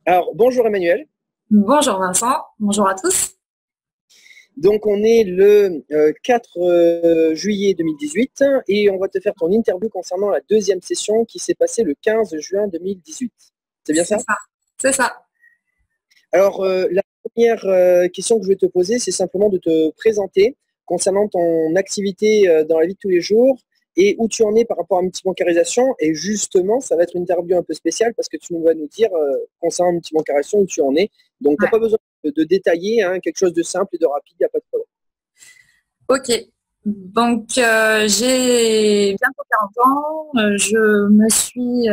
Alors, bonjour Emmanuel. Bonjour Vincent, bonjour à tous. Donc, on est le 4 juillet 2018 et on va te faire ton interview concernant la deuxième session qui s'est passée le 15 juin 2018. C'est bien C'est ça? ça, c'est ça. Alors, la première question que je vais te poser, c'est simplement de te présenter concernant ton activité dans la vie de tous les jours et où tu en es par rapport à multibancarisation. Et justement, ça va être une interview un peu spéciale parce que tu vas nous dire concernant multibancarisation où tu en es. Donc, tu n'as Ouais. pas besoin de détailler, hein, quelque chose de simple et de rapide, il n'y a pas de problème. Ok, donc j'ai bientôt 40 ans. Je me suis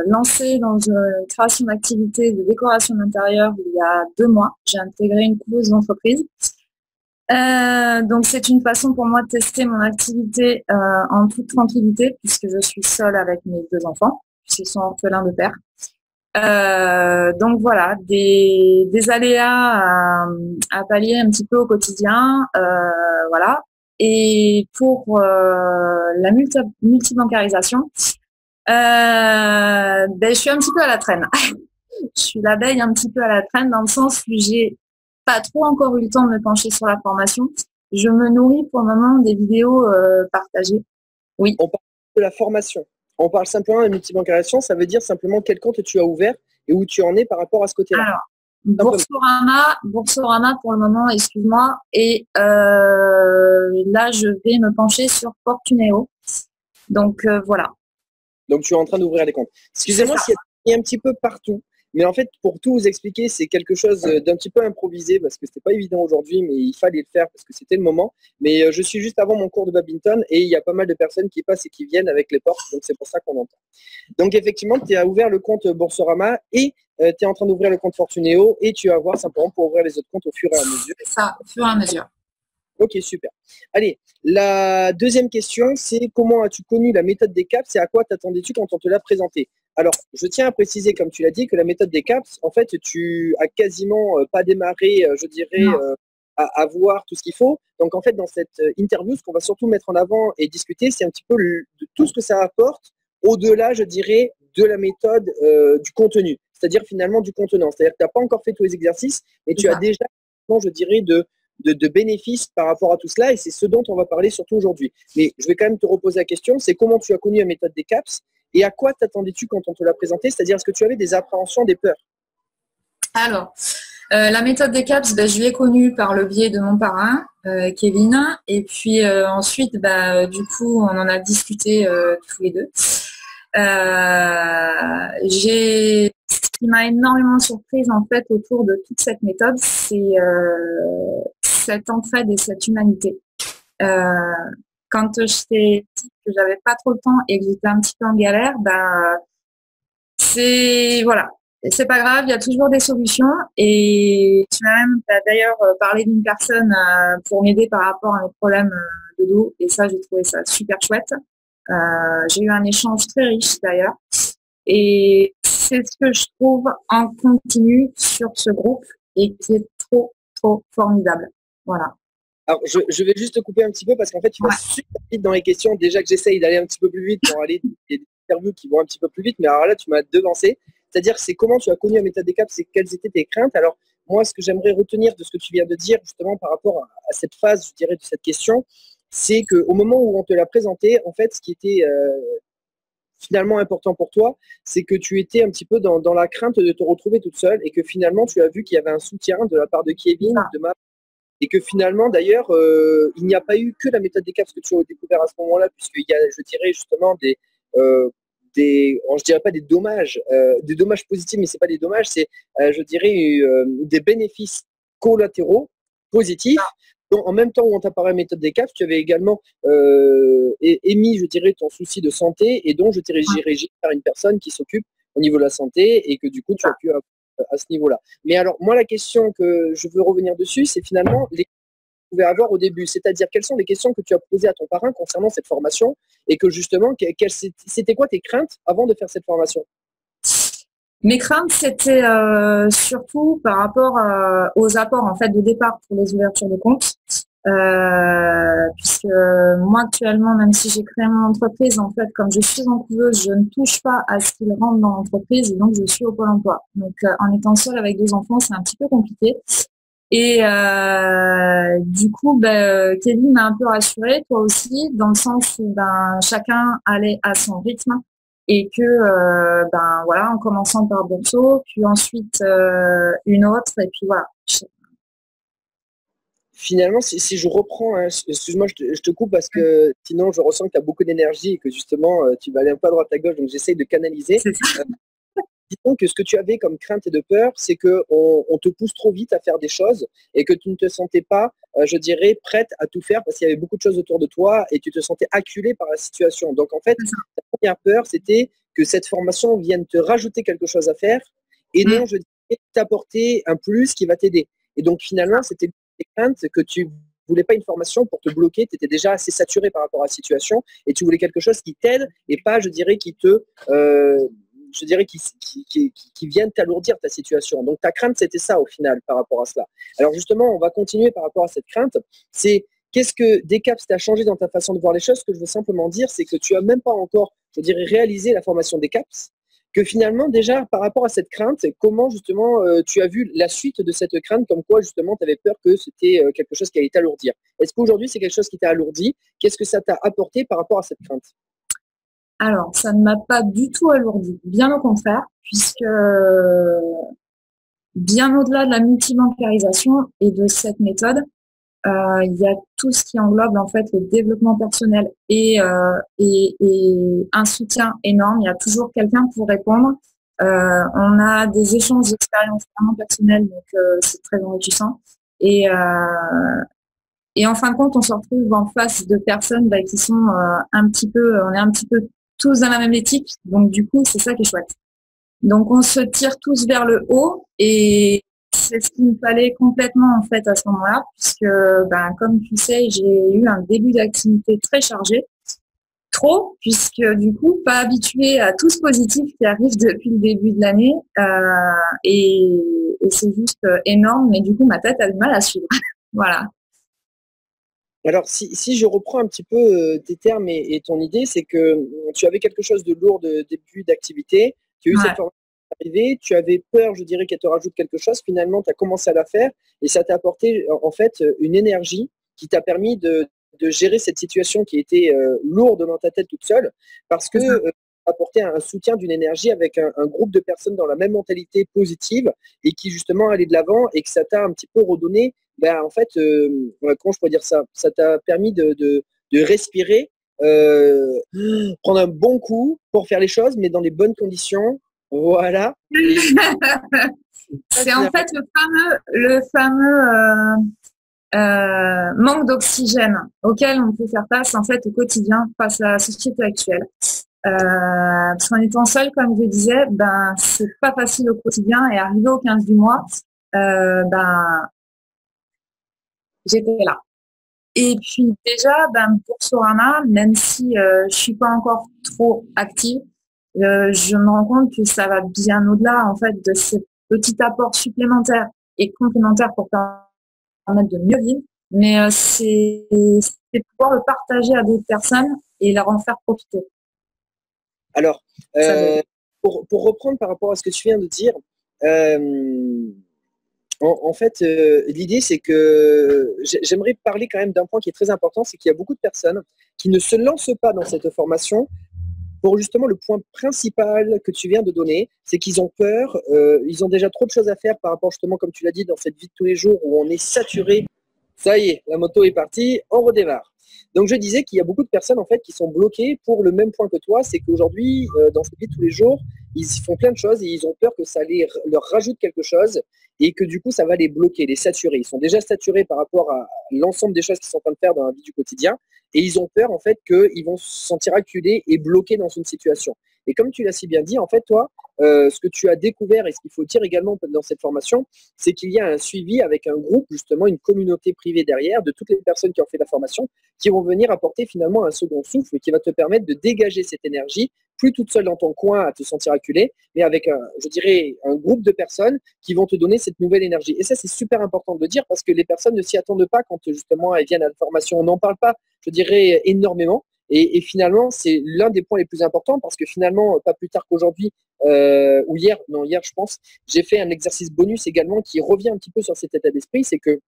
lancée dans une création d'activité de décoration d'intérieur il y a 2 mois. J'ai intégré une couveuse d'entreprise. Donc c'est une façon pour moi de tester mon activité en toute tranquillité puisque je suis seule avec mes 2 enfants, puisqu'ils sont orphelins de père. Donc voilà, des aléas à pallier un petit peu au quotidien, voilà. Et pour la multibancarisation, ben, je suis un petit peu à la traîne. Je suis l'abeille un petit peu à la traîne dans le sens où j'ai pas trop encore eu le temps de me pencher sur la formation. Je me nourris pour le moment des vidéos partagées. Oui. On parle de la formation. On parle simplement de multibancarisation, ça veut dire simplement quel compte tu as ouvert et où tu en es par rapport à ce côté-là. Alors, Simplement. Boursorama pour le moment, excuse-moi. Et là, je vais me pencher sur Fortuneo. Donc voilà, Donc, tu es en train d'ouvrir les comptes. c'est Excusez-moi ça. s'il y a un petit peu partout, mais en fait, pour tout vous expliquer, c'est quelque chose d'un petit peu improvisé parce que c'était pas évident aujourd'hui, mais il fallait le faire parce que c'était le moment. Mais je suis juste avant mon cours de badminton et il y a pas mal de personnes qui passent et qui viennent avec les portes, donc c'est pour ça qu'on entend. Donc, effectivement, tu as ouvert le compte Boursorama et tu es en train d'ouvrir le compte Fortuneo et tu vas voir simplement pour ouvrir les autres comptes au fur et à mesure. C'est ça, au fur et à mesure. Ok, super. Allez, la deuxième question, c'est comment as-tu connu la méthode des CAPS et à quoi t'attendais-tu quand on te l'a présentée? Alors, je tiens à préciser, comme tu l'as dit, que la méthode des CAPS, en fait, tu as quasiment pas démarré, je dirais, Non, à voir tout ce qu'il faut. Donc, en fait, dans cette interview, ce qu'on va surtout mettre en avant et discuter, c'est un petit peu de tout ce que ça apporte au-delà, je dirais, de la méthode du contenu, c'est-à-dire finalement du contenant. C'est-à-dire que tu n'as pas encore fait tous les exercices, mais c'est tu as ça. déjà, je dirais, de bénéfices par rapport à tout cela et c'est ce dont on va parler surtout aujourd'hui. Mais je vais quand même te reposer la question, c'est comment tu as connu la méthode des CAPS et à quoi t'attendais-tu quand on te l'a présenté? C'est-à-dire, est-ce que tu avais des appréhensions, des peurs? Alors, la méthode des CAPS, ben, je l'ai connue par le biais de mon parrain, Kevin. Et puis ensuite, du coup, on en a discuté tous les deux. Ce qui m'a énormément surprise en fait autour de toute cette méthode, c'est cette entraide et cette humanité. Euh, Quand je t'ai dit que j'avais pas trop le temps et que j'étais un petit peu en galère, c'est voilà, c'est pas grave, il y a toujours des solutions. Et tu as d'ailleurs parlé d'une personne pour m'aider par rapport à mes problèmes de dos, et ça, j'ai trouvé ça super chouette. J'ai eu un échange très riche d'ailleurs. Et c'est ce que je trouve en continu sur ce groupe et qui est trop, trop formidable. Voilà. Alors, je vais juste te couper un petit peu parce qu'en fait, tu vas Ouais. super vite dans les questions. Déjà que j'essaye d'aller un petit peu plus vite pour aller, il y a des interviews qui vont un petit peu plus vite, mais alors là, tu m'as devancé. C'est-à-dire, c'est comment tu as connu la méthode des CAPS et quelles étaient tes craintes. Alors, moi, ce que j'aimerais retenir de ce que tu viens de dire, justement, par rapport à cette phase, je dirais, de cette question, c'est qu'au moment où on te l'a présenté, en fait, ce qui était finalement important pour toi, c'est que tu étais un petit peu dans la crainte de te retrouver toute seule et que finalement, tu as vu qu'il y avait un soutien de la part de Kevin, de ma et que finalement, d'ailleurs, il n'y a pas eu que la méthode des CAPS que tu as découvert à ce moment-là, puisqu'il y a, je dirais, justement, je dirais pas des dommages positifs, mais c'est pas des dommages, c'est, je dirais, des bénéfices collatéraux positifs. Donc, en même temps où on t'a parlé de la méthode des CAPS, tu avais également émis, je dirais, ton souci de santé et donc je t'ai redirigé vers une personne qui s'occupe au niveau de la santé et que du coup, tu as pu à ce niveau-là. Mais alors, moi, la question que je veux revenir dessus, c'est finalement les questions que tu pouvais avoir au début. C'est-à-dire, quelles sont les questions que tu as posées à ton parrain concernant cette formation et que justement, c'était quoi tes craintes avant de faire cette formation? Mes craintes, c'était surtout par rapport aux apports en fait de départ pour les ouvertures de compte. Puisque moi actuellement, même si j'ai créé mon entreprise, en fait, comme je suis employeuse, je ne touche pas à ce qu'ils rentrent dans l'entreprise et donc je suis au Pôle emploi. Donc en étant seule avec 2 enfants, c'est un petit peu compliqué. Et du coup, Kevin m'a un peu rassurée, toi aussi, dans le sens où chacun allait à son rythme et que voilà, en commençant par Borso, puis ensuite une autre, et puis voilà. Finalement, si je reprends, hein, excuse-moi, je te coupe parce que sinon je ressens que tu as beaucoup d'énergie et que justement tu vas aller un peu à droite à gauche, donc j'essaye de canaliser. C'est ça. Disons que ce que tu avais comme crainte et de peur, c'est qu'on te pousse trop vite à faire des choses et que tu ne te sentais pas, je dirais, prête à tout faire parce qu'il y avait beaucoup de choses autour de toi et tu te sentais acculée par la situation. Donc en fait, ta première peur, c'était que cette formation vienne te rajouter quelque chose à faire et non, je dirais, t'apporter un plus qui va t'aider. Et donc finalement, c'était des craintes que tu voulais pas une formation pour te bloquer, tu étais déjà assez saturé par rapport à la situation et tu voulais quelque chose qui t'aide et pas, je dirais, je dirais, qui viennent t'alourdir ta situation. Donc ta crainte, c'était ça au final par rapport à cela. Alors justement, on va continuer par rapport à cette crainte. C'est qu'est-ce que Decaps t'a changé dans ta façon de voir les choses? Ce que je veux simplement dire, c'est que tu n'as même pas encore, je dirais, réalisé la formation Decaps. Que finalement, déjà, par rapport à cette crainte, comment justement tu as vu la suite de cette crainte, comme quoi justement tu avais peur que c'était quelque chose qui allait t'alourdir. Est-ce qu'aujourd'hui c'est quelque chose qui t'a alourdi? Qu'est-ce que ça t'a apporté par rapport à cette crainte? Alors, ça ne m'a pas du tout alourdi, bien au contraire, puisque bien au-delà de la multibancarisation et de cette méthode, il y a tout ce qui englobe en fait le développement personnel et un soutien énorme. Il y a toujours quelqu'un pour répondre. On a des échanges d'expériences vraiment personnelles, donc c'est très enrichissant. Et en fin de compte, on se retrouve en face de personnes qui sont on est un petit peu tous dans la même éthique. Donc du coup, c'est ça qui est chouette. Donc on se tire tous vers le haut et c'est ce qu'il me fallait complètement en fait à ce moment-là, puisque comme tu sais, j'ai eu un début d'activité très chargé, trop, puisque du coup pas habitué à tout ce positif qui arrive depuis le début de l'année et c'est juste énorme, mais du coup ma tête a du mal à suivre. Voilà. Alors, si je reprends un petit peu tes termes et ton idée, c'est que tu avais quelque chose de lourd de début d'activité, tu as eu cette formation arrivée, tu avais peur, je dirais, qu'elle te rajoute quelque chose, finalement, tu as commencé à la faire et ça t'a apporté en fait une énergie qui t'a permis de gérer cette situation qui était lourde dans ta tête toute seule parce que apporter un soutien d'une énergie avec un groupe de personnes dans la même mentalité positive et qui justement allaient de l'avant et que ça t'a un petit peu redonné en fait, comment je pourrais dire ça? Ça t'a permis de respirer, prendre un bon coup pour faire les choses, mais dans les bonnes conditions. Voilà. C'est en fait le fameux manque d'oxygène auquel on peut faire face en fait au quotidien face à la société actuelle. Parce qu'en étant seul, comme je disais, c'est pas facile au quotidien et arrivé au 15 du mois, j'étais là. Et puis déjà, pour Sorama, même si je suis pas encore trop active, je me rends compte que ça va bien au-delà en fait de ce petit apport supplémentaire et complémentaire pour permettre de mieux vivre, mais c'est pouvoir le partager à d'autres personnes et leur en faire profiter. Alors, pour reprendre par rapport à ce que tu viens de dire, en fait, l'idée, c'est que j'aimerais parler quand même d'un point qui est très important, c'est qu'il y a beaucoup de personnes qui ne se lancent pas dans cette formation pour justement le point principal que tu viens de donner, c'est qu'ils ont peur, ils ont déjà trop de choses à faire par rapport justement, comme tu l'as dit, dans cette vie de tous les jours où on est saturé. Ça y est, la moto est partie, on redémarre. Donc je disais qu'il y a beaucoup de personnes en fait qui sont bloquées pour le même point que toi, c'est qu'aujourd'hui, dans cette vie de tous les jours, ils font plein de choses et ils ont peur que ça leur rajoute quelque chose et que du coup ça va les bloquer, les saturer. Ils sont déjà saturés par rapport à l'ensemble des choses qu'ils sont en train de faire dans la vie du quotidien et ils ont peur en fait qu'ils vont se sentir acculés et bloqués dans une situation. Et comme tu l'as si bien dit, en fait, toi, ce que tu as découvert et ce qu'il faut dire également dans cette formation, c'est qu'il y a un suivi avec un groupe, justement, une communauté privée derrière de toutes les personnes qui ont fait la formation, qui vont venir apporter finalement un second souffle qui va te permettre de dégager cette énergie, plus toute seule dans ton coin à te sentir acculé, mais avec, je dirais, un groupe de personnes qui vont te donner cette nouvelle énergie. Et ça, c'est super important de le dire parce que les personnes ne s'y attendent pas quand justement elles viennent à la formation. On n'en parle pas, je dirais, énormément. Et finalement, c'est l'un des points les plus importants parce que finalement, pas plus tard qu'aujourd'hui, ou hier, non, hier, je pense, j'ai fait un exercice bonus également qui revient un petit peu sur cet état d'esprit, c'est que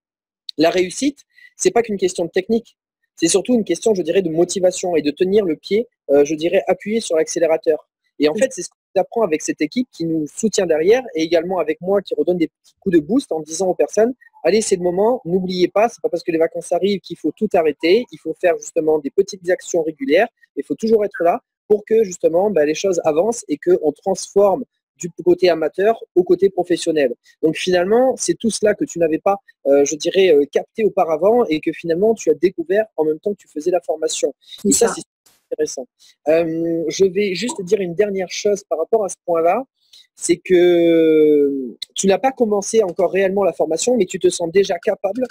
la réussite, c'est pas qu'une question de technique, c'est surtout une question, je dirais, de motivation et de tenir le pied, je dirais, appuyé sur l'accélérateur. Et en fait, c'est ce qu'on apprend avec cette équipe qui nous soutient derrière et également avec moi qui redonne des petits coups de boost en disant aux personnes, allez, c'est le moment, n'oubliez pas, c'est pas parce que les vacances arrivent qu'il faut tout arrêter, il faut faire justement des petites actions régulières, il faut toujours être là pour que justement les choses avancent et qu'on transforme du côté amateur au côté professionnel. Donc finalement, c'est tout cela que tu n'avais pas, je dirais, capté auparavant et que finalement tu as découvert en même temps que tu faisais la formation. Et ça, c'est intéressant. Je vais juste dire une dernière chose par rapport à ce point-là, c'est que tu n'as pas commencé encore réellement la formation, mais tu te sens déjà capable.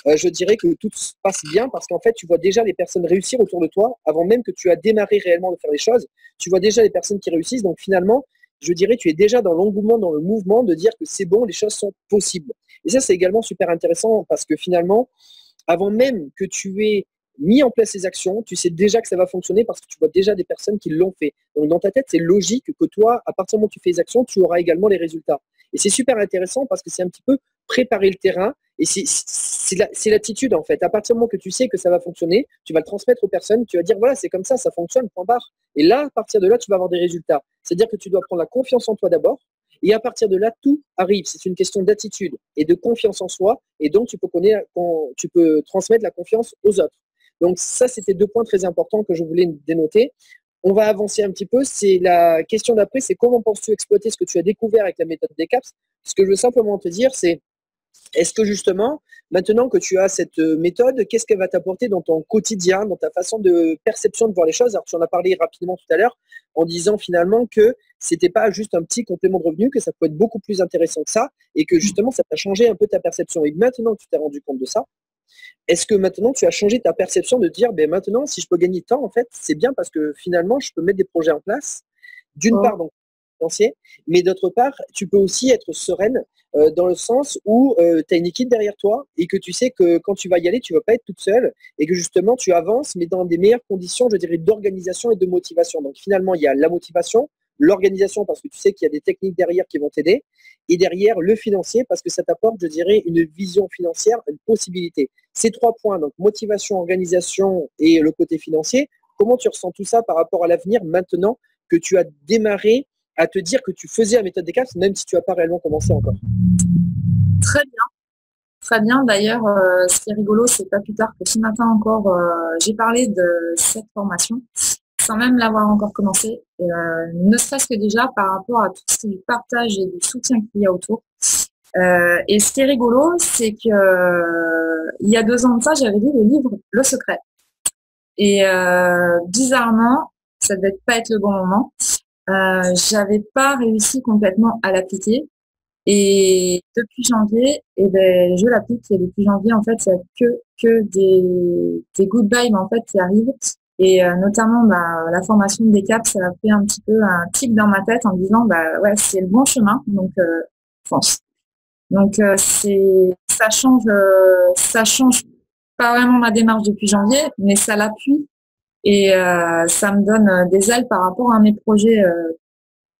Je dirais que tout se passe bien parce qu'en fait, tu vois déjà les personnes réussir autour de toi avant même que tu as démarré réellement de faire les choses. Tu vois déjà les personnes qui réussissent. Donc finalement, je dirais tu es déjà dans l'engouement, dans le mouvement de dire que c'est bon, les choses sont possibles. Et ça, c'est également super intéressant parce que finalement, avant même que tu aies mis en place ces actions, tu sais déjà que ça va fonctionner parce que tu vois déjà des personnes qui l'ont fait. Donc dans ta tête, c'est logique que toi, à partir du moment où tu fais les actions, tu auras également les résultats. Et c'est super intéressant parce que c'est un petit peu préparer le terrain et c'est l'attitude en fait. À partir du moment que tu sais que ça va fonctionner, tu vas le transmettre aux personnes, tu vas dire voilà, c'est comme ça fonctionne, point barre. Et là, à partir de là, tu vas avoir des résultats. C'est-à-dire que tu dois prendre la confiance en toi d'abord. Et à partir de là, tout arrive. C'est une question d'attitude et de confiance en soi. Et donc, tu peux transmettre la confiance aux autres. Donc ça, c'était 2 points très importants que je voulais dénoter. On va avancer un petit peu. C'est la question d'après, c'est comment penses-tu exploiter ce que tu as découvert avec la méthode DECAPS? Ce que je veux simplement te dire, c'est est-ce que justement, maintenant que tu as cette méthode, qu'est-ce qu'elle va t'apporter dans ton quotidien, dans ta façon de perception de voir les choses? Alors tu en as parlé rapidement tout à l'heure en disant finalement que c'était pas juste un petit complément de revenu, que ça peut être beaucoup plus intéressant que ça et que justement ça t'a changé un peu ta perception. Et maintenant que tu t'es rendu compte de ça, est-ce que maintenant tu as changé ta perception de dire maintenant si je peux gagner de temps en fait c'est bien parce que finalement je peux mettre des projets en place d'une part donc financier, mais d'autre part tu peux aussi être sereine dans le sens où tu as une équipe derrière toi et que tu sais que quand tu vas y aller tu ne vas pas être toute seule et que justement tu avances mais dans des meilleures conditions je dirais d'organisation et de motivation. Donc finalement il y a la motivation, l'organisation parce que tu sais qu'il y a des techniques derrière qui vont t'aider et derrière le financier parce que ça t'apporte je dirais une vision financière, une possibilité. Ces 3 points, donc motivation, organisation et le côté financier, comment tu ressens tout ça par rapport à l'avenir maintenant que tu as démarré à te dire que tu faisais la méthode DECAPS, même si tu n'as pas réellement commencé encore? Très bien. Très bien. D'ailleurs, ce qui est rigolo, c'est pas plus tard que ce matin encore, j'ai parlé de cette formation sans même l'avoir encore commencé. Ne serait-ce que déjà par rapport à tout ce qui est partage et du soutien qu'il y a autour. Et ce qui est rigolo, c'est que il y a 2 ans de ça, j'avais lu le livre Le Secret. Et bizarrement, ça devait pas être le bon moment. J'avais pas réussi complètement à l'appliquer. Et depuis janvier, je l'applique. Et depuis janvier, en fait, il n'y a que des good vibes en fait qui arrivent. Et notamment la formation de DECAP, ça a fait un petit peu un tic dans ma tête en me disant ouais, c'est le bon chemin, donc fonce. Donc ça change pas vraiment ma démarche depuis janvier, mais ça l'appuie et ça me donne des ailes par rapport à mes projets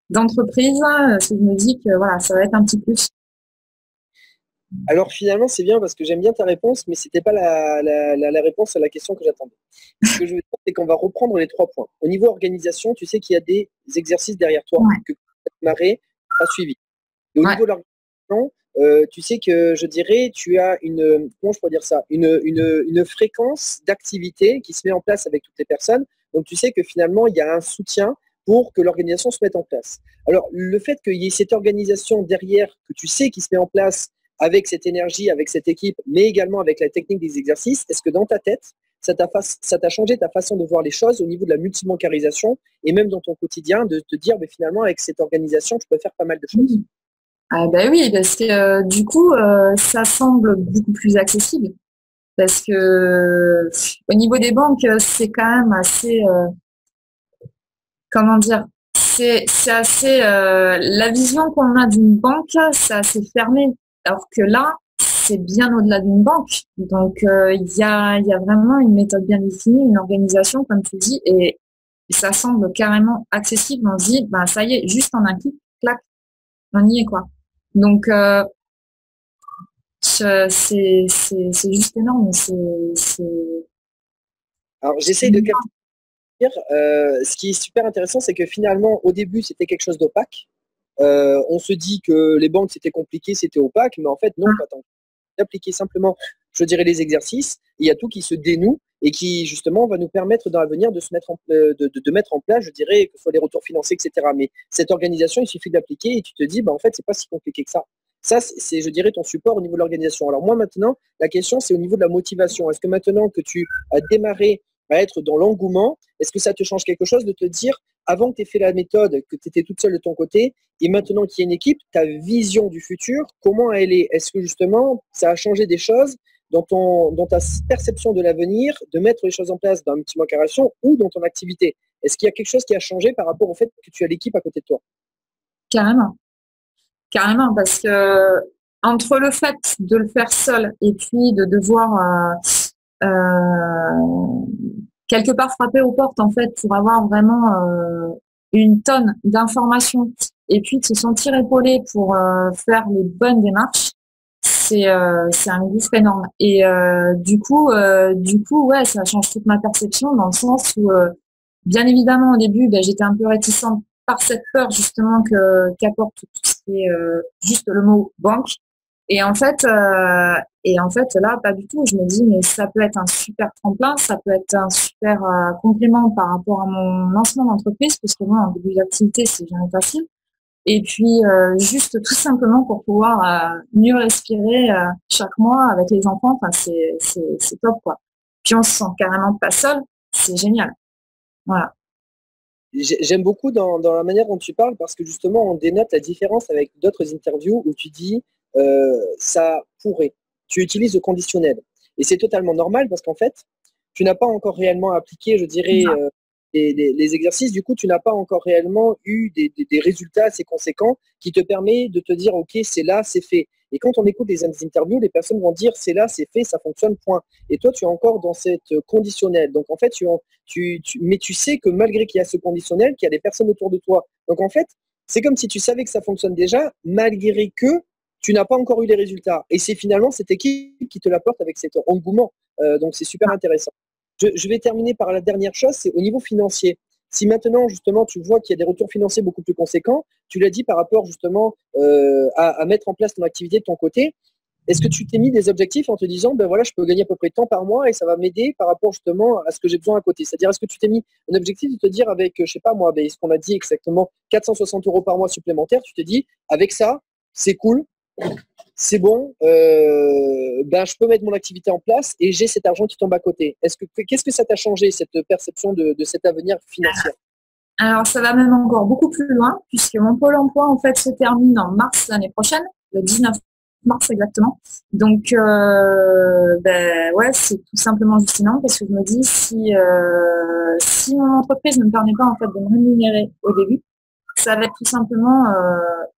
d'entreprise. Je me dis que voilà, ça va être un petit plus. Alors finalement, c'est bien parce que j'aime bien ta réponse, mais ce n'était pas la réponse à la question que j'attendais. Ce que je veux dire, c'est qu'on va reprendre les 3 points. Au niveau organisation, tu sais qu'il y a des exercices derrière toi que tu as démarré, tu as suivi. Et au niveau de l'organisation, tu sais que je dirais, tu as comment je pourrais dire ça, une fréquence d'activité qui se met en place avec toutes les personnes. Donc tu sais que finalement, il y a un soutien pour que l'organisation se mette en place. Alors le fait qu'il y ait cette organisation derrière, que tu sais qui se met en place avec cette énergie, avec cette équipe, mais également avec la technique des exercices, est-ce que dans ta tête, ça t'a changé ta façon de voir les choses au niveau de la multibancarisation et même dans ton quotidien, de te dire, mais finalement, avec cette organisation, tu peux faire pas mal de choses. Ah ben oui, parce que du coup, ça semble beaucoup plus accessible. Parce que au niveau des banques, c'est quand même assez, comment dire, c'est assez, la vision qu'on a d'une banque, c'est assez fermé. Alors que là, c'est bien au-delà d'une banque. Donc, il y a vraiment une méthode bien définie, une organisation, comme tu dis, et ça semble carrément accessible. On se dit, ben, ça y est, juste en un clic, clac, on y est, quoi. Donc, c'est juste énorme. Alors, j'essaye de capter. Ce qui est super intéressant, c'est que finalement, au début, c'était quelque chose d'opaque. On se dit que les banques, c'était compliqué, c'était opaque, mais en fait, non, pas tant. D'appliquer simplement, je dirais, les exercices. Il y a tout qui se dénoue et qui, justement, va nous permettre dans l'avenir de mettre en place, je dirais, que ce soit les retours financiers, etc. Mais cette organisation, il suffit d'appliquer et tu te dis, bah, en fait, c'est pas si compliqué que ça. Ça, c'est, je dirais, ton support au niveau de l'organisation. Alors moi, maintenant, la question, c'est au niveau de la motivation. Est-ce que maintenant que tu as démarré à être dans l'engouement, est-ce que ça te change quelque chose de te dire, avant que tu aies fait la méthode, que tu étais toute seule de ton côté, et maintenant qu'il y a une équipe, ta vision du futur, comment elle est? Est-ce que justement, ça a changé des choses dans ta perception de l'avenir, de mettre les choses en place dans multibancarisation ou dans ton activité? Est-ce qu'il y a quelque chose qui a changé par rapport au fait que tu as l'équipe à côté de toi? Carrément. Carrément, parce que entre le fait de le faire seul et puis de devoir quelque part frapper aux portes en fait pour avoir vraiment une tonne d'informations et puis de se sentir épaulé pour faire les bonnes démarches, c'est un gouffre énorme. Et du coup, ouais, ça change toute ma perception dans le sens où, bien évidemment, au début, ben, j'étais un peu réticente par cette peur justement qu'apporte tout ce qui est juste le mot banque. Et en fait, là, pas du tout. Je me dis, mais ça peut être un super tremplin, ça peut être un super complément par rapport à mon lancement d'entreprise, parce que moi, en début d'activité, c'est jamais facile. Et puis, juste tout simplement pour pouvoir mieux respirer chaque mois avec les enfants, enfin, c'est top, quoi. Puis on se sent carrément pas seul, c'est génial. Voilà. J'aime beaucoup dans la manière dont tu parles parce que justement, on dénote la différence avec d'autres interviews où tu dis ça pourrait. Tu utilises le conditionnel. Et c'est totalement normal parce qu'en fait, tu n'as pas encore réellement appliqué, je dirais, les exercices. Du coup, tu n'as pas encore réellement eu des résultats assez conséquents qui te permettent de te dire, OK, c'est là, c'est fait. Et quand on écoute les interviews, les personnes vont dire, c'est là, c'est fait, ça fonctionne, point. Et toi, tu es encore dans cette conditionnelle. Donc, en fait, mais tu sais que malgré qu'il y a ce conditionnel, qu'il y a des personnes autour de toi. Donc, en fait, c'est comme si tu savais que ça fonctionne déjà, malgré que tu n'as pas encore eu les résultats. Et c'est finalement cette équipe qui te l'apporte avec cet engouement. Donc, c'est super intéressant. Je vais terminer par la dernière chose, c'est au niveau financier. Si maintenant, justement, tu vois qu'il y a des retours financiers beaucoup plus conséquents, tu l'as dit par rapport justement à mettre en place ton activité de ton côté, est-ce que tu t'es mis des objectifs en te disant, ben voilà, je peux gagner à peu près tant par mois et ça va m'aider par rapport justement à ce que j'ai besoin à côté? C'est-à-dire, est-ce que tu t'es mis un objectif de te dire avec, je sais pas moi, ben, ce qu'on a dit exactement, 460 euros par mois supplémentaires, tu te dis, avec ça, c'est cool, c'est bon, ben, je peux mettre mon activité en place et j'ai cet argent qui tombe à côté. Qu'est-ce que ça t'a changé, cette perception de cet avenir financier? Alors, ça va même encore beaucoup plus loin, puisque mon pôle emploi, en fait, se termine en mars l'année prochaine, le 19 mars exactement. Donc, ben, ouais, c'est tout simplement juste énorme parce que je me dis, si mon entreprise ne me permet pas, en fait, de me rémunérer au début, ça va être tout simplement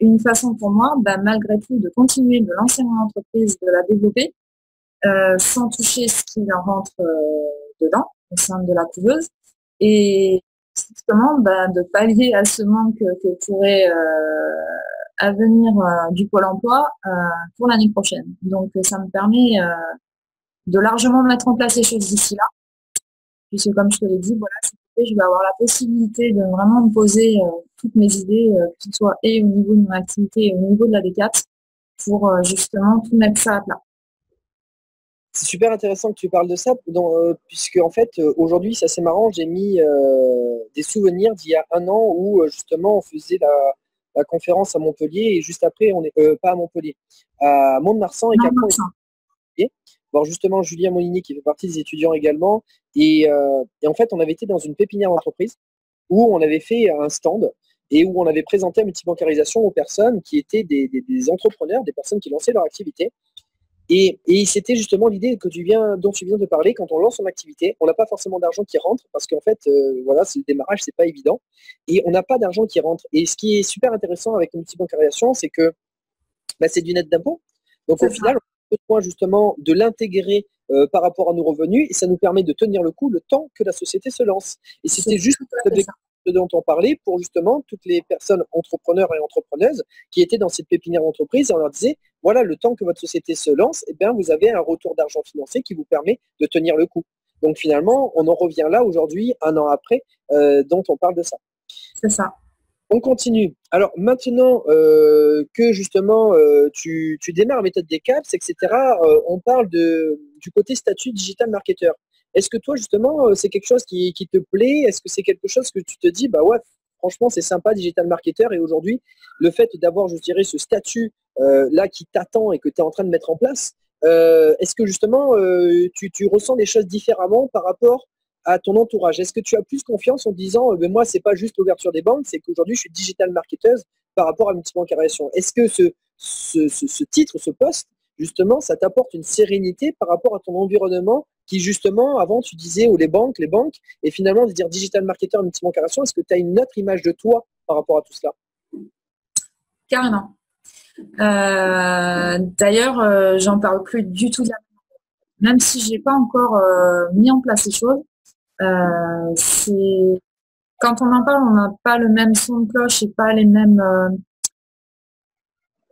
une façon pour moi, ben, malgré tout, de continuer de lancer mon entreprise, de la développer, sans toucher ce qui en rentre dedans, au sein de la couveuse. Et justement, bah, de pallier à ce manque que pourrait advenir du Pôle emploi pour l'année prochaine. Donc, ça me permet de largement mettre en place les choses d'ici là, puisque comme je te l'ai dit, voilà, je vais avoir la possibilité de vraiment me poser toutes mes idées, que ce soit et au niveau de mon activité et au niveau de la D4, pour justement tout mettre ça à plat. C'est super intéressant que tu parles de ça, puisque en fait, aujourd'hui, c'est assez marrant, j'ai mis des souvenirs d'il y a un an où justement on faisait la conférence à Montpellier et juste après, on est pas à Montpellier, à Mont-de-Marsan et qu'après on est voir justement Julien Molinier qui fait partie des étudiants également. Et en fait, on avait été dans une pépinière d'entreprise où on avait fait un stand et où on avait présenté la multibancarisation aux personnes qui étaient des entrepreneurs, des personnes qui lançaient leur activité. Et c'était justement l'idée dont tu viens de parler. Quand on lance son activité, on n'a pas forcément d'argent qui rentre parce qu'en fait, voilà, c'est le démarrage, c'est pas évident. Et on n'a pas d'argent qui rentre. Et ce qui est super intéressant avec une multibancarisation, c'est que c'est du net d'impôt. Donc au final, on a besoin justement de l'intégrer par rapport à nos revenus et ça nous permet de tenir le coup le temps que la société se lance. Et c'était juste ce dont on parlait pour justement toutes les personnes entrepreneurs et entrepreneuses qui étaient dans cette pépinière d'entreprise et on leur disait, voilà, le temps que votre société se lance, eh bien, vous avez un retour d'argent financier qui vous permet de tenir le coup. Donc finalement, on en revient là aujourd'hui, un an après, dont on parle de ça. C'est ça. On continue. Alors maintenant que justement tu démarres la méthode des CAPS, etc., on parle du côté statut digital marketeur. Est-ce que toi justement c'est quelque chose qui te plaît? Est-ce que c'est quelque chose que tu te dis, bah ouais, franchement c'est sympa digital marketeur et aujourd'hui le fait d'avoir, je dirais, ce statut là qui t'attend et que tu es en train de mettre en place, est-ce que justement tu ressens des choses différemment par rapport à ton entourage? Est-ce que tu as plus confiance en disant moi, c'est pas juste l'ouverture des banques, c'est qu'aujourd'hui, je suis digital marketeuse par rapport à multibancarisation? Est-ce que ce titre, ce poste, justement, ça t'apporte une sérénité par rapport à ton environnement qui, justement, avant, tu disais les banques, et finalement, de dire digital marketeur, multibancarisation, est-ce que tu as une autre image de toi par rapport à tout cela? Carrément. D'ailleurs, j'en parle plus du tout de la même si j'ai pas encore mis en place les choses. Quand on en parle, on n'a pas le même son de cloche et pas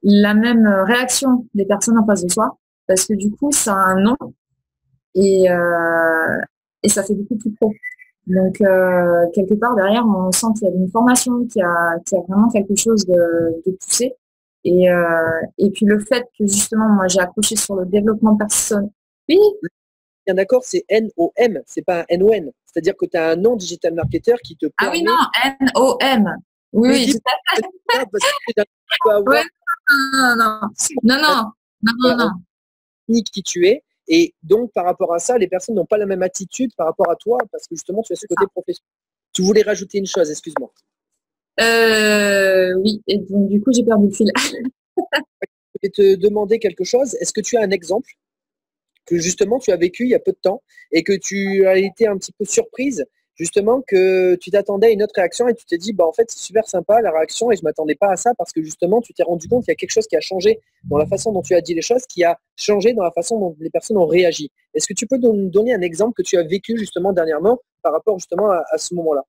la même réaction des personnes en face de soi, parce que du coup, ça a un nom et ça fait beaucoup plus pro. Donc quelque part derrière, on sent qu'il y a une formation, qu'il y a vraiment quelque chose de poussé. Et puis le fait que justement, moi, j'ai accroché sur le développement personnel. Oui. Bien d'accord, c'est N-O-M, c'est pas un N-O-N. C'est-à-dire que tu as un nom digital marketeur qui te permet... Ah oui, non, N-O-M. Oui, non. Qui tu es. Et donc, par rapport à ça, les personnes n'ont pas la même attitude par rapport à toi parce que justement, tu as ce côté professionnel. Tu voulais rajouter une chose, excuse-moi. Oui, et donc du coup, j'ai perdu le fil. Je vais te demander quelque chose. Est-ce que tu as un exemple que justement tu as vécu il y a peu de temps et que tu as été un petit peu surprise, justement, que tu t'attendais à une autre réaction et tu t'es dit, bah en fait, c'est super sympa la réaction et je ne m'attendais pas à ça parce que justement, tu t'es rendu compte qu'il y a quelque chose qui a changé dans la façon dont tu as dit les choses, qui a changé dans la façon dont les personnes ont réagi. Est-ce que tu peux nous donner un exemple que tu as vécu justement dernièrement par rapport justement à ce moment-là?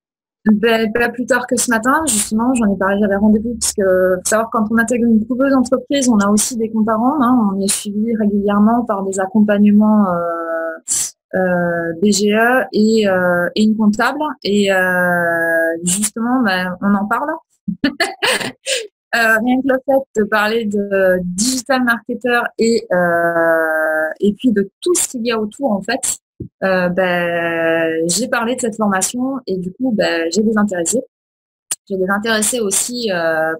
Pas plus tard que ce matin, justement, j'en ai parlé, j'avais rendez-vous, parce que faut savoir, quand on intègre une couveuse d'entreprise, on a aussi des comptes à rendre, hein, on est suivi régulièrement par des accompagnements BGE et une comptable, et justement, on en parle. Rien que le fait de parler de digital marketer et puis de tout ce qu'il y a autour, en fait, j'ai parlé de cette formation et du coup, j'ai des intéressés. J'ai des intéressés aussi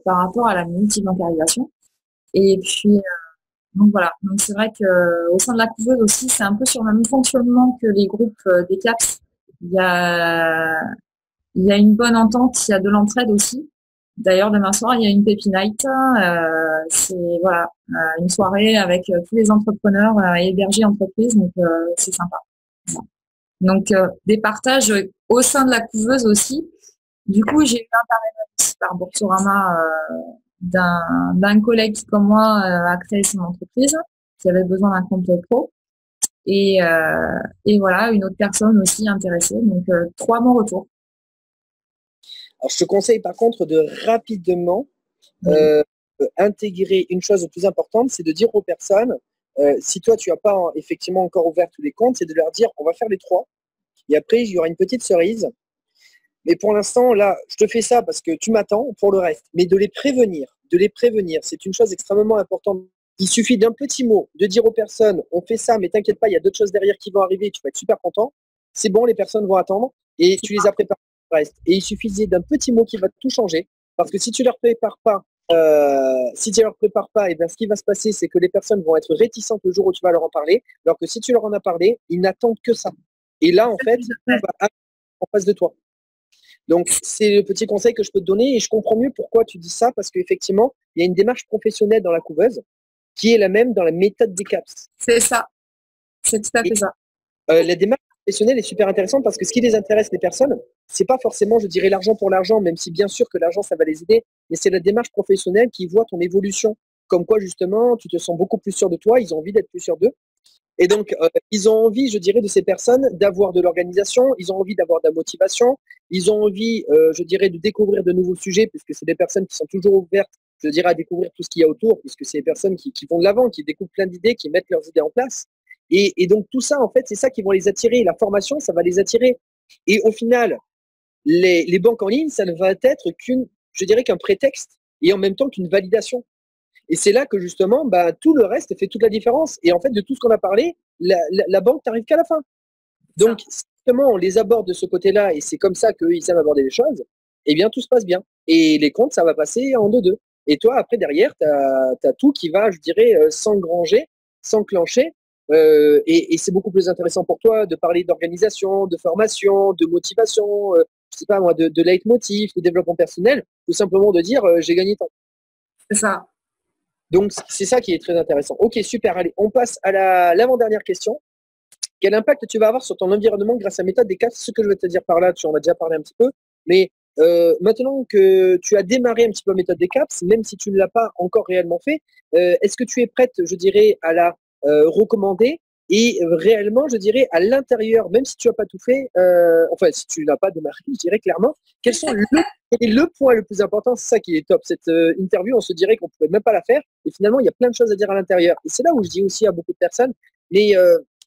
par rapport à la multibancarisation. Et puis, donc voilà. Donc c'est vrai qu'au sein de la couveuse aussi, c'est un peu sur le même fonctionnement que les groupes des CAPS. Il y a une bonne entente, il y a de l'entraide aussi. D'ailleurs, demain soir, il y a une Pépi Night. C'est voilà, une soirée avec tous les entrepreneurs et hébergés entreprises. Donc c'est sympa. Donc, des partages au sein de la couveuse aussi. Du coup, j'ai eu un parrainage aussi par Boursorama d'un collègue qui, comme moi, a créé son entreprise, qui avait besoin d'un compte pro. Et voilà, une autre personne aussi intéressée. Donc, 3 bons retours. Alors, je te conseille par contre de rapidement intégrer une chose plus importante, c'est de dire aux personnes, si toi, tu n'as pas effectivement encore ouvert tous les comptes, c'est de leur dire, on va faire les 3. Et après, il y aura une petite cerise. Mais pour l'instant, là, je te fais ça parce que tu m'attends pour le reste. Mais de les prévenir, c'est une chose extrêmement importante. Il suffit d'un petit mot, de dire aux personnes, on fait ça, mais t'inquiète pas, il y a d'autres choses derrière qui vont arriver, tu vas être super content. C'est bon, les personnes vont attendre et tu les as préparées pour le reste. Et il suffisait d'un petit mot qui va tout changer. Parce que si tu ne leur prépares pas Si tu ne leur prépares pas, et bien, ce qui va se passer, c'est que les personnes vont être réticentes le jour où tu vas leur en parler, alors que si tu leur en as parlé, ils n'attendent que ça. Et là, en fait, tout va arriver en face de toi. Donc, c'est le petit conseil que je peux te donner et je comprends mieux pourquoi tu dis ça, parce qu'effectivement, il y a une démarche professionnelle dans la couveuse qui est la même dans la méthode des CAPS. C'est ça, c'est tout à fait ça. La démarche professionnelle est super intéressante parce que ce qui les intéresse, les personnes, c'est pas forcément, je dirais, l'argent pour l'argent, même si bien sûr que l'argent, ça va les aider, mais c'est la démarche professionnelle qui voit ton évolution. Comme quoi, justement, tu te sens beaucoup plus sûr de toi, ils ont envie d'être plus sûrs d'eux. Et donc, ils ont envie, je dirais, de ces personnes d'avoir de l'organisation, ils ont envie d'avoir de la motivation, ils ont envie, je dirais, de découvrir de nouveaux sujets, puisque c'est des personnes qui sont toujours ouvertes, je dirais, à découvrir tout ce qu'il y a autour, puisque c'est des personnes qui vont de l'avant, qui découvrent plein d'idées, qui mettent leurs idées en place. Et donc, tout ça, en fait, c'est ça qui vont les attirer. La formation, ça va les attirer. Et au final, les banques en ligne, ça ne va être je dirais, qu'un prétexte et en même temps qu'une validation. Et c'est là que justement, bah, tout le reste fait toute la différence. Et en fait, de tout ce qu'on a parlé, la banque n'arrive qu'à la fin. Donc, si justement, on les aborde de ce côté-là, et c'est comme ça qu'ils savent aborder les choses, eh bien, tout se passe bien. Et les comptes, ça va passer en 2-2. Et toi, après, derrière, tu as tout qui va, je dirais, s'engranger, s'enclencher. Et c'est beaucoup plus intéressant pour toi de parler d'organisation, de formation, de motivation, je sais pas moi, de leitmotiv, de développement personnel, tout simplement de dire j'ai gagné tant. C'est ça. Donc, c'est ça qui est très intéressant. Ok, super. Allez, on passe à l'avant-dernière question. Quel impact tu vas avoir sur ton environnement grâce à la méthode des CAPS? Ce que je vais te dire par là, tu en as déjà parlé un petit peu. Mais maintenant que tu as démarré un petit peu la méthode des CAPS, même si tu ne l'as pas encore réellement fait, est-ce que tu es prête, je dirais, à la recommander et réellement, je dirais, à l'intérieur, même si tu n'as pas tout fait, enfin, si tu n'as pas démarré, je dirais clairement, quels sont le point le plus important? C'est ça qui est top. Cette interview, on se dirait qu'on ne pouvait même pas la faire. Et finalement, il y a plein de choses à dire à l'intérieur. Et c'est là où je dis aussi à beaucoup de personnes, mais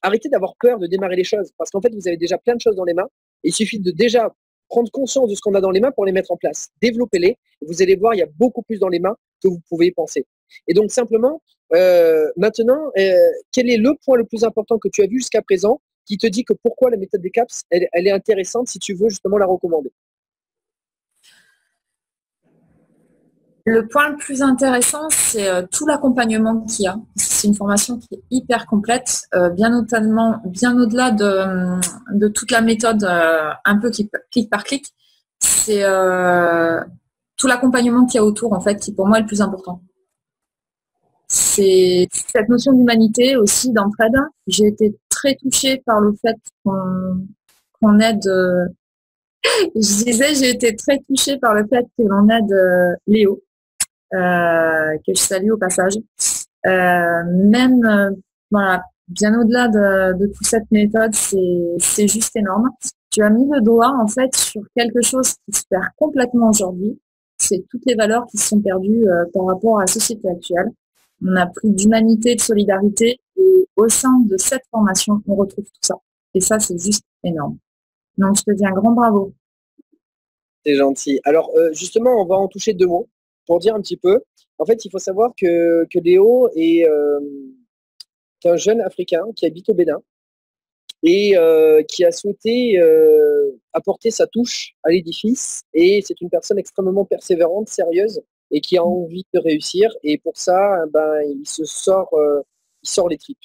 arrêtez d'avoir peur de démarrer les choses. Parce qu'en fait, vous avez déjà plein de choses dans les mains. Il suffit de déjà prendre conscience de ce qu'on a dans les mains pour les mettre en place. Développez-les. Vous allez voir, il y a beaucoup plus dans les mains que vous pouvez y penser. Et donc, simplement, maintenant, quel est le point le plus important que tu as vu jusqu'à présent qui te dit que pourquoi la méthode des CAPS, elle est intéressante si tu veux justement la recommander? Le point le plus intéressant, c'est tout l'accompagnement qu'il y a. C'est une formation qui est hyper complète, bien notamment, bien au-delà de toute la méthode un peu clic par clic. C'est tout l'accompagnement qu'il y a autour, en fait, qui pour moi est le plus important. C'est cette notion d'humanité aussi, d'entraide. J'ai été très touchée par le fait qu'on aide. Je disais, j'ai été très touchée par le fait que l'on aide Léo. Que je salue au passage. Voilà, bien au-delà de toute cette méthode, c'est juste énorme. Tu as mis le doigt en fait sur quelque chose qui se perd complètement aujourd'hui. C'est toutes les valeurs qui se sont perdues par rapport à la société actuelle. On n'a plus d'humanité, de solidarité, et au sein de cette formation, on retrouve tout ça. Et ça, c'est juste énorme. Donc, je te dis un grand bravo. C'est gentil. Alors, justement, on va en toucher deux mots pour dire un petit peu. En fait, il faut savoir que Léo est un jeune Africain qui habite au Bénin et qui a souhaité apporter sa touche à l'édifice. Et c'est une personne extrêmement persévérante, sérieuse et qui a envie de réussir. Et pour ça, ben, il sort les tripes.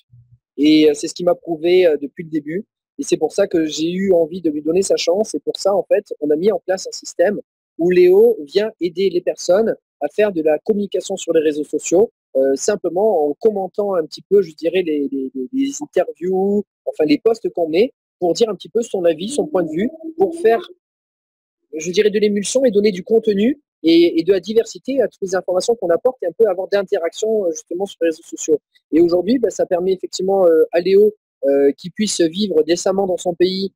Et c'est ce qui m'a prouvé depuis le début. Et c'est pour ça que j'ai eu envie de lui donner sa chance. Et pour ça, en fait, on a mis en place un système où Léo vient aider les personnes à faire de la communication sur les réseaux sociaux, simplement en commentant un petit peu, je dirais, les interviews, enfin les posts qu'on met, pour dire un petit peu son avis, son point de vue, pour faire, je dirais, de l'émulsion et donner du contenu et de la diversité à toutes les informations qu'on apporte et un peu avoir d'interaction justement sur les réseaux sociaux. Et aujourd'hui, bah, ça permet effectivement à Léo qui puisse vivre décemment dans son pays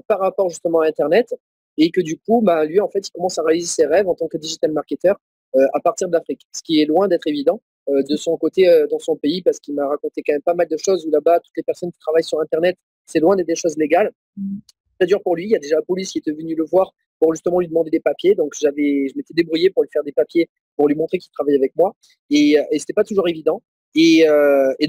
par rapport justement à Internet et que du coup, bah, lui, en fait, il commence à réaliser ses rêves en tant que digital marketer à partir de l'Afrique, ce qui est loin d'être évident de son côté dans son pays parce qu'il m'a raconté quand même pas mal de choses où là-bas, toutes les personnes qui travaillent sur Internet, c'est loin d'être des choses légales. C'est dur pour lui. Il y a déjà la police qui était venue le voir pour justement lui demander des papiers. Donc, je m'étais débrouillé pour lui faire des papiers, pour lui montrer qu'il travaillait avec moi. Et c'était pas toujours évident. Et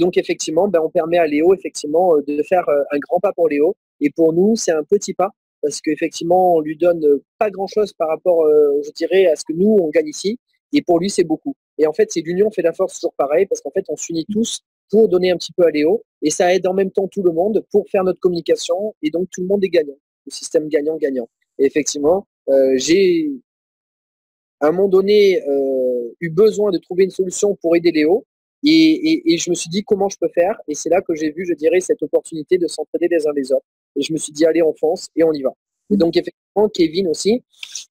donc, effectivement, ben, on permet à Léo, effectivement, de faire un grand pas pour Léo. Et pour nous, c'est un petit pas parce qu'effectivement, on lui donne pas grand-chose par rapport, je dirais, à ce que nous, on gagne ici. Et pour lui, c'est beaucoup. Et en fait, c'est l'union fait la force, toujours pareil, parce qu'en fait, on s'unit tous pour donner un petit peu à Léo. Et ça aide en même temps tout le monde pour faire notre communication. Et donc, tout le monde est gagnant. Le système gagnant-gagnant. Et effectivement, j'ai à un moment donné eu besoin de trouver une solution pour aider Léo. Et je me suis dit comment je peux faire. Et c'est là que j'ai vu, je dirais, cette opportunité de s'entraider les uns les autres. Et je me suis dit, allez, on fonce et on y va. Et donc, effectivement, Kevin aussi,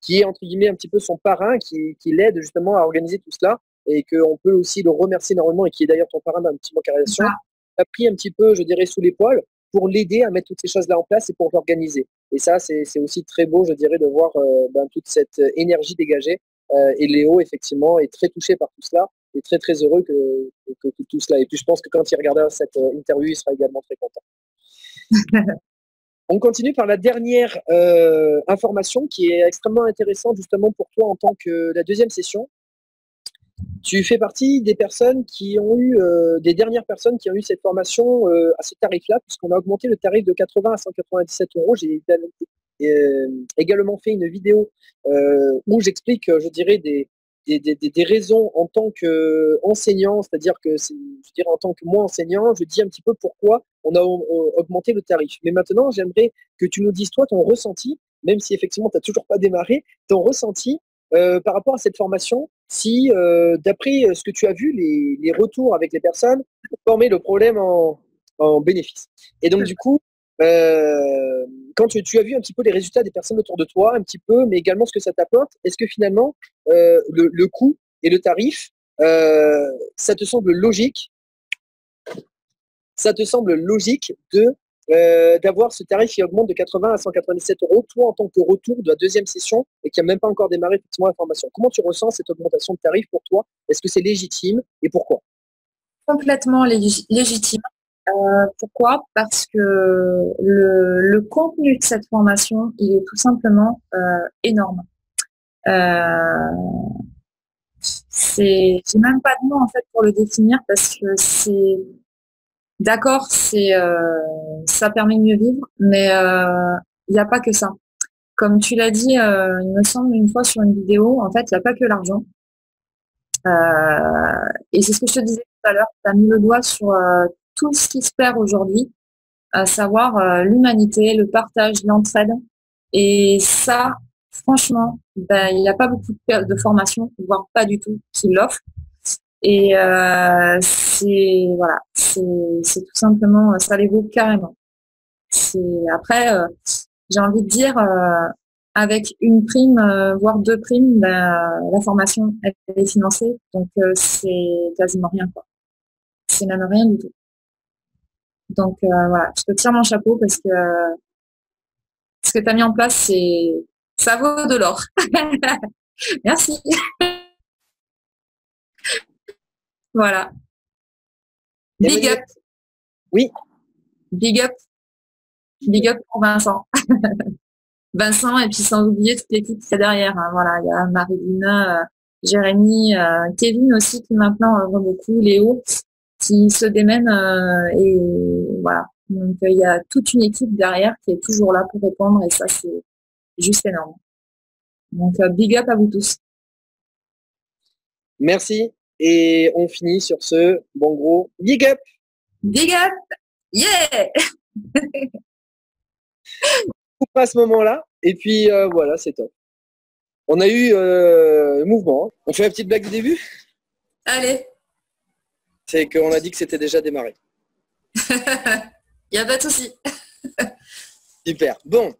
qui est entre guillemets un petit peu son parrain, qui l'aide justement à organiser tout cela, et qu'on peut aussi le remercier énormément, et qui est d'ailleurs ton parrain d'un petit manque à relation, a pris un petit peu, je dirais, sous les poils pour l'aider à mettre toutes ces choses-là en place et pour l'organiser. Et ça, c'est aussi très beau, je dirais, de voir toute cette énergie dégagée. Et Léo, effectivement, est très touché par tout cela et très, très heureux que tout cela. Et puis, je pense que quand il regardera cette interview, il sera également très content. On continue par la dernière information qui est extrêmement intéressante justement pour toi en tant que la deuxième session. Tu fais partie des personnes qui ont eu, des dernières personnes qui ont eu cette formation à ce tarif-là, puisqu'on a augmenté le tarif de 80 à 197 euros. J'ai également fait une vidéo où j'explique, je dirais, des raisons en tant qu'enseignant, c'est-à-dire que, je dirais en tant que moi enseignant, je dis un petit peu pourquoi on a augmenté le tarif. Mais maintenant, j'aimerais que tu nous dises, toi, ton ressenti, même si effectivement, tu n'as toujours pas démarré, ton ressenti par rapport à cette formation, si d'après ce que tu as vu, les retours avec les personnes formaient le problème en bénéfice. Et donc, du coup, quand tu as vu un petit peu les résultats des personnes autour de toi, un petit peu, mais également ce que ça t'apporte, est-ce que finalement, le coût et le tarif, ça te semble logique? Ça te semble logique d'avoir ce tarif qui augmente de 80 à 197 euros, toi en tant que retour de la deuxième session et qui n'a même pas encore démarré effectivement la formation. Comment tu ressens cette augmentation de tarif pour toi? Est-ce que c'est légitime et pourquoi? Complètement légitime. Pourquoi? Parce que le contenu de cette formation, il est tout simplement énorme. J'ai même pas de mots en fait pour le définir parce que c'est d'accord, ça permet de mieux vivre, mais il n'y a pas que ça. Comme tu l'as dit, il me semble une fois sur une vidéo, en fait, il n'y a pas que l'argent. Et c'est ce que je te disais tout à l'heure, tu as mis le doigt sur tout ce qui se perd aujourd'hui, à savoir l'humanité, le partage, l'entraide. Et ça, franchement, ben, il n'y a pas beaucoup de formations, voire pas du tout, qui l'offrent. Et c'est tout simplement, ça les vaut carrément. Après, j'ai envie de dire, avec une prime, voire deux primes, la formation elle est financée, donc c'est quasiment rien, quoi. C'est même rien du tout. Donc voilà, je te tire mon chapeau parce que ce que tu as mis en place, ça vaut de l'or. Merci. Voilà. Big up. Oui. Big up. Big up pour Vincent. Vincent, et puis sans oublier toute l'équipe qui est derrière. Hein. Voilà, il y a Marilyn, Jérémy, Kevin aussi qui maintenant voit beaucoup, Léo qui se démène et voilà. Donc il y a toute une équipe derrière qui est toujours là pour répondre et ça c'est juste énorme. Donc big up à vous tous. Merci et on finit sur ce bon gros big up. Big up, yeah. À ce moment-là et puis voilà, c'est top. On a eu mouvement. Hein. On fait la petite blague du début? Allez. C'est qu'on a dit que c'était déjà démarré. Il n'y a pas de souci. Super. Bon,